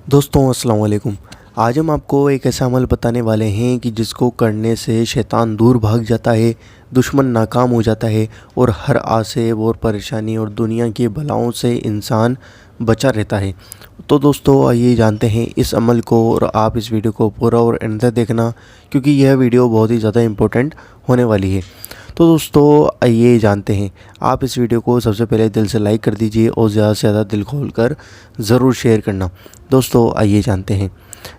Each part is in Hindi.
दोस्तों अस्सलाम वालेकुम। आज हम आपको एक ऐसा अमल बताने वाले हैं कि जिसको करने से शैतान दूर भाग जाता है, दुश्मन नाकाम हो जाता है और हर आसेब और परेशानी और दुनिया की बलाओं से इंसान बचा रहता है। तो दोस्तों आइए जानते हैं इस अमल को और आप इस वीडियो को पूरा और एंड तक देखना, क्योंकि यह वीडियो बहुत ही ज़्यादा इम्पोर्टेंट होने वाली है। तो दोस्तों आइए जानते हैं। आप इस वीडियो को सबसे पहले दिल से लाइक कर दीजिए और ज़्यादा से ज़्यादा दिल खोल कर ज़रूर शेयर करना। दोस्तों आइए जानते हैं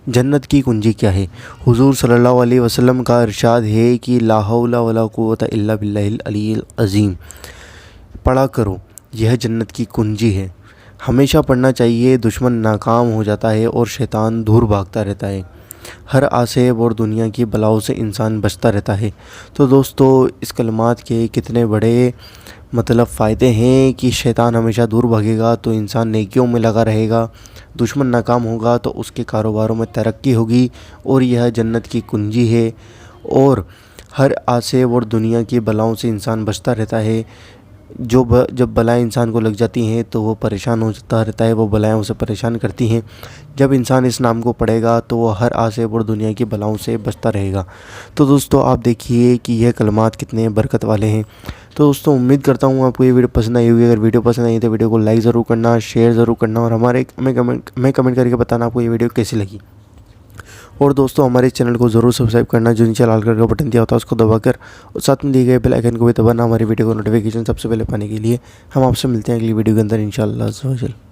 जन्नत की कुंजी क्या है। हुजूर सल्लल्लाहु अलैहि वसल्लम का इरशाद है कि ला हौला वला कुव्वता इल्ला बिल्लाहिल अलील अज़ीम। पढ़ा करो, यह जन्नत की कुंजी है। हमेशा पढ़ना चाहिए। दुश्मन नाकाम हो जाता है और शैतान दूर भागता रहता है। हर आसेब और दुनिया की बलाओं से इंसान बचता रहता है। तो दोस्तों इस कलमात के कितने बड़े फ़ायदे हैं कि शैतान हमेशा दूर भागेगा तो इंसान नेकियों में लगा रहेगा, दुश्मन नाकाम होगा तो उसके कारोबारों में तरक्की होगी और यह जन्नत की कुंजी है। और हर आसेब और दुनिया की बलाओं से इंसान बचता रहता है। जब बलाएँ इंसान को लग जाती हैं तो वो परेशान हो जाता रहता है, वो बलाएँ उसे परेशान करती हैं। जब इंसान इस नाम को पढ़ेगा तो वो हर आसेब और दुनिया की बलाओं से बचता रहेगा। तो दोस्तों आप देखिए कि यह कलमात कितने बरकत वाले हैं। तो दोस्तों उम्मीद करता हूँ आपको ये वीडियो पसंद आई होगी। अगर वीडियो पसंद आई तो वीडियो को लाइक ज़रूर करना, शेयर ज़रूर करना और हमें कमेंट करके बताना आपको ये वीडियो कैसी लगी। और दोस्तों हमारे चैनल को ज़रूर सब्सक्राइब करना, जो नीचे लाल कलर का बटन दिया होता है उसको दबाकर और साथ में दिए गए बेल आइकन को भी दबाना हमारी वीडियो को नोटिफिकेशन सबसे पहले पाने के लिए। हम आपसे मिलते हैं अगली वीडियो के अंदर इंशाअल्लाह।